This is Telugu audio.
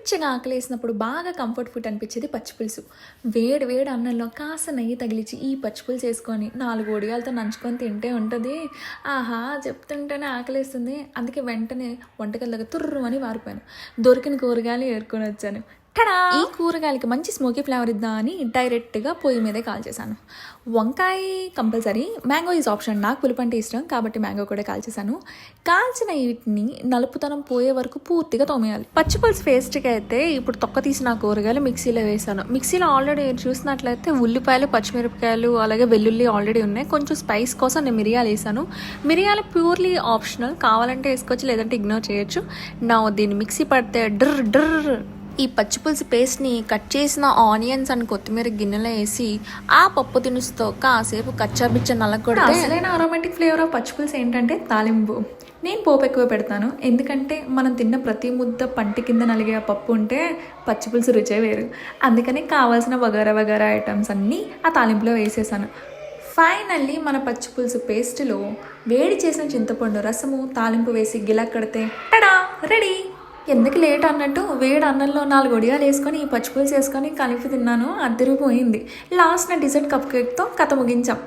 మంచిగా ఆకలేసినప్పుడు బాగా కంఫర్ట్ ఫుడ్ అనిపించేది పచ్చిపులుసు. వేడి వేడి అన్నంలో కాస్త నెయ్యి తగిలించి ఈ పచ్చిపులుసు వేసుకొని 4 వడియాలతో నంచుకొని తింటే ఉంటుంది. ఆహా! చెప్తుంటేనే ఆకలేస్తుంది. అందుకే వెంటనే వంటగదిలోకి తుర్రుమని పారిపోయాను. దొరికిన కూరగాయలు ఏరుకొని వచ్చాను. టడా! ఈ కూరగాయలకి మంచి స్మోకీ ఫ్లేవర్ ఇద్దామని డైరెక్ట్గా పొయ్యి మీదే కాల్చేశాను. వంకాయ కంపల్సరీ, మ్యాంగో ఈజ్ ఆప్షన్. నాకు పులుపు అంటే ఇష్టం కాబట్టి మ్యాంగో కూడా కాల్చేశాను. కాల్చిన వీటిని నలుపుతనం పోయే వరకు పూర్తిగా తోమేయాలి. పచ్చిపులుసు పేస్ట్కి అయితే ఇప్పుడు తొక్క తీసిన కూరగాయలు మిక్సీలో వేసాను. మిక్సీలో ఆల్రెడీ చూసినట్లయితే ఉల్లిపాయలు, పచ్చిమిరపకాయలు అలాగే వెల్లుల్లి ఆల్రెడీ ఉన్నాయి. కొంచెం స్పైస్ కోసం నేను మిరియాలు వేసాను. మిరియాలు ప్యూర్లీ ఆప్షనల్, కావాలంటే వేసుకోవచ్చు లేదంటే ఇగ్నోర్ చేయొచ్చు. నా దీన్ని మిక్సీ పడితే డ్రర్ డ్రర్. ఈ పచ్చిపులుసు పేస్ట్ని కట్ చేసిన ఆనియన్స్ అండ్ కొత్తిమీర గిన్నెలో వేసి ఆ పప్పు దినుసుతో కాసేపు కచ్చాబిచ్చ నల్లగొడితే అసలైన అరోమాటిక్ ఫ్లేవర్ ఆఫ్ పచ్చిపులుసు ఏంటంటే తాలింపు. నేను పోపు ఎక్కువ పెడతాను, ఎందుకంటే మనం తిన్న ప్రతి ముద్ద పంటి కింద నలిగే పప్పు ఉంటే పచ్చిపులుసు రుచే వేరు. అందుకని కావాల్సిన వగారా ఐటమ్స్ అన్నీ ఆ తాలింపులో వేసేసాను. ఫైనల్లీ మన పచ్చిపులుసు పేస్ట్లో వేడి చేసిన చింతపండు రసము తాలింపు వేసి గిలక్కడితే టడా రెడీ. ఎందుకు లేట్ అన్నట్టు వేడి అన్నంలో 4 వడియాలు వేసుకొని ఈ పచ్చిపులుసు వేసుకొని కలిపి తిన్నాను. అద్దరిపోయింది. లాస్ట్ నా డిజర్ట్ కప్ కేక్తో కథ ముగించాం.